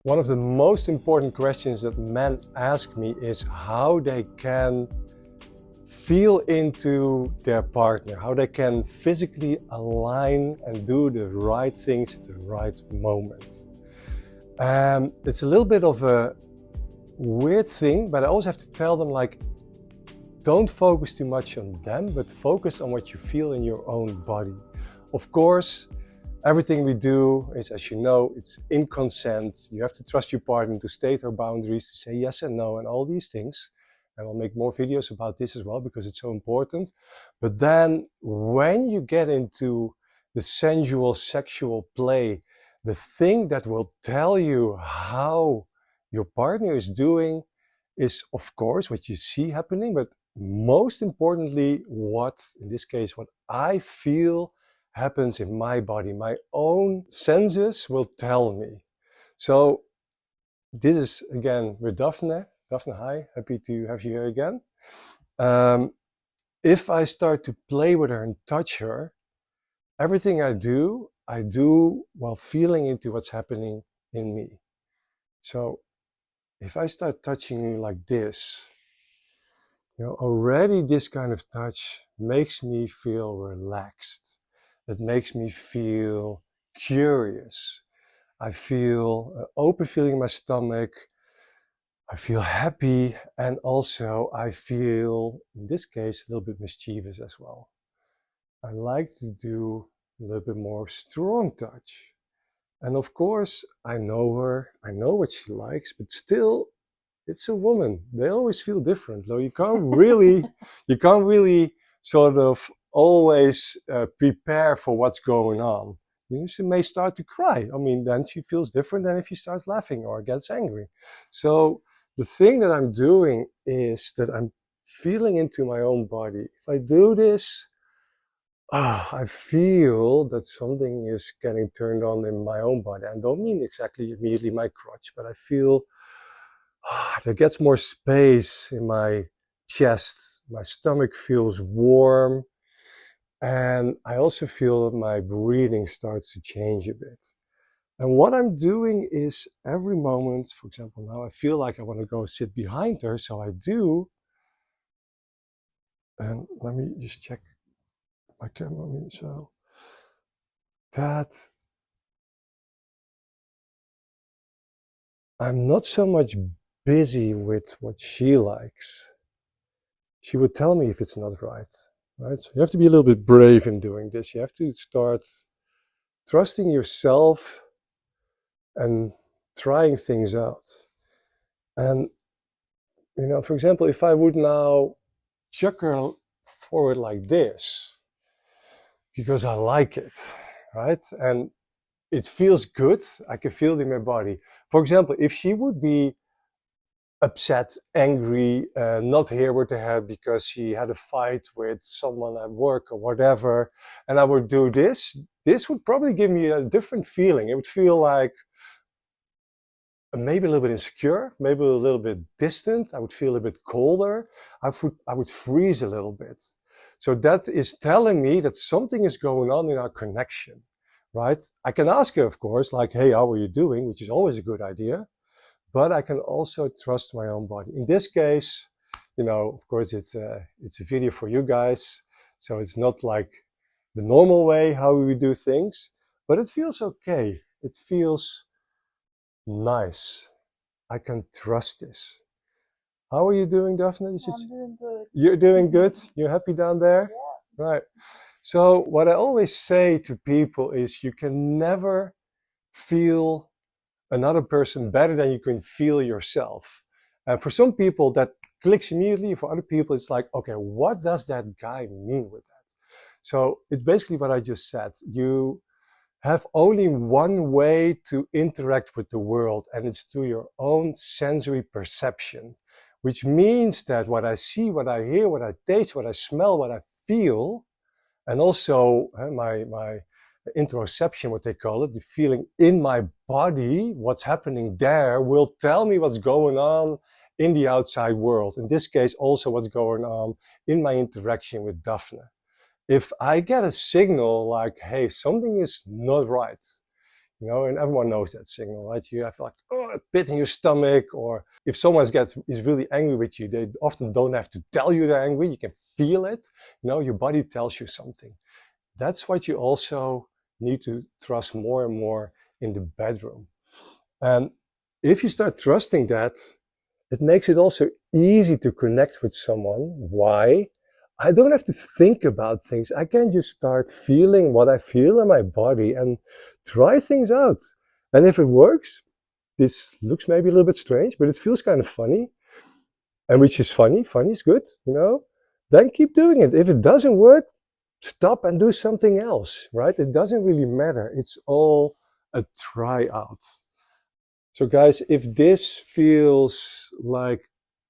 One of the most important questions that men ask me is how they can feel into their partner, how they can physically align and do the right things at the right moment. It's a little bit of a weird thing, but I always have to tell them, like, don't focus too much on them, but focus on what you feel in your own body. Of course, everything we do is, as you know, it's in consent. You have to trust your partner to state her boundaries, to say yes and no and all these things. And I'll make more videos about this as well because it's so important. But then when you get into the sensual sexual play, the thing that will tell you how your partner is doing is, of course, what you see happening, but most importantly, in this case, what I feel happens in my body. My own senses will tell me. So this is again with Daphne. Daphne, hi, happy to have you here again. If I start to play with her and touch her, everything I do while feeling into what's happening in me. So if I start touching you like this, already this kind of touch makes me feel relaxed. It makes me feel curious. I feel an open feeling in my stomach. I feel happy, and also I feel, in this case, a little bit mischievous as well. I like to do a little bit more strong touch. And of course, I know her, I know what she likes, but still, it's a woman. They always feel different. So you can't really sort of always prepare for what's going on. She may start to cry. I mean, then she feels different than if she starts laughing or gets angry. So the thing that I'm doing is that I'm feeling into my own body. If I do this, I feel that something is getting turned on in my own body. I don't mean exactly immediately my crotch, but I feel there gets more space in my chest. My stomach feels warm. And I also feel that my breathing starts to change a bit. And what I'm doing is every moment, for example, now I feel like I want to go sit behind her, so I do. And let me just check my camera. So that I'm not so much busy with what she likes. She would tell me if it's not right. Right? So you have to be a little bit brave in doing this. You have to start trusting yourself and trying things out. And, for example, if I would now chuck her forward like this, because I like it, right? And it feels good. I can feel it in my body. For example, if she would be upset, angry, not here with her head because she had a fight with someone at work or whatever, and I would do this would probably give me a different feeling. It would feel like maybe a little bit insecure, maybe a little bit distant. I would feel a bit colder. I would freeze a little bit. So that is telling me that something is going on in our connection, right? I can ask her, of course, like, hey, how are you doing? Which is always a good idea. But I can also trust my own body. In this case, of course, it's a video for you guys. So it's not like the normal way how we do things, but it feels okay. It feels nice. I can trust this. How are you doing, Daphne? I'm doing good. You're doing good? You're happy down there? Yeah. Right. So what I always say to people is you can never feel another person better than you can feel yourself. And for some people that clicks immediately. For other people, it's like, okay, what does that guy mean with that? So it's basically what I just said. You have only one way to interact with the world, and it's through your own sensory perception, which means that what I see, what I hear, what I taste, what I smell, what I feel, and also my interoception, what they call it, the feeling in my body, what's happening there will tell me what's going on in the outside world. In this case, also what's going on in my interaction with Daphne. If I get a signal like, hey, something is not right, You know, and everyone knows that signal, right? You have like, oh, a pit in your stomach, or if someone is really angry with you, they often don't have to tell you they're angry. You can feel it. You know, your body tells you something. That's what you also need to trust more and more in the bedroom. And if you start trusting that, it makes it also easy to connect with someone. Why? I don't have to think about things. I can just start feeling what I feel in my body and try things out. And if it works, this looks maybe a little bit strange, but it feels kind of funny. And which is funny is good, you know, then keep doing it. If it doesn't work, stop and do something else, right? It doesn't really matter. It's all a try out. So guys, if this feels like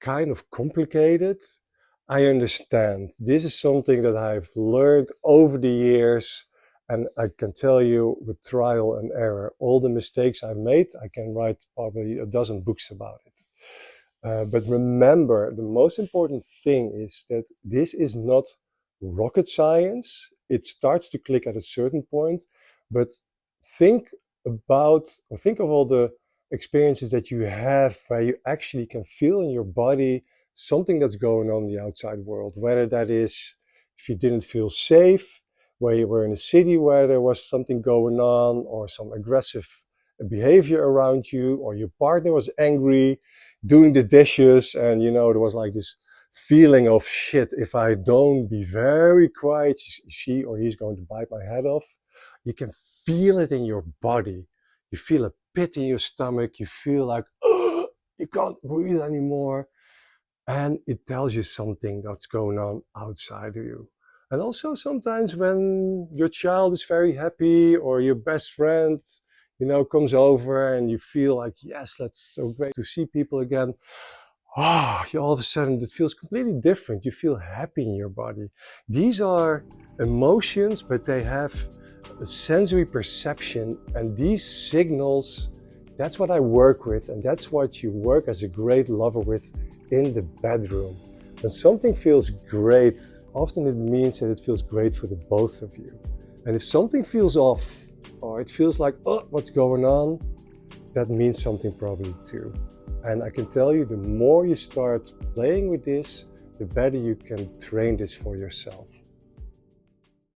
kind of complicated, I understand. This is something that I've learned over the years, and I can tell you with trial and error, all the mistakes I've made, I can write probably a dozen books about it. But remember, the most important thing is that this is not rocket science. It starts to click at a certain point, but think of all the experiences that you have where you actually can feel in your body something that's going on in the outside world, whether that is if you didn't feel safe, where you were in a city where there was something going on, or some aggressive behavior around you, or your partner was angry doing the dishes, and you know, there was like this feeling of shit, if I don't be very quiet, she or he's going to bite my head off. You can feel it in your body. You feel a pit in your stomach. You feel like, oh, you can't breathe anymore. And it tells you something that's going on outside of you. And also sometimes when your child is very happy, or your best friend, you know, comes over and you feel like, yes, that's so great to see people again. Oh, all of a sudden it feels completely different. You feel happy in your body. These are emotions, but they have a sensory perception, and these signals, that's what I work with, and that's what you work as a great lover with in the bedroom. When something feels great, often it means that it feels great for the both of you. And if something feels off, or it feels like, oh, what's going on? That means something probably too. And I can tell you, the more you start playing with this, the better you can train this for yourself.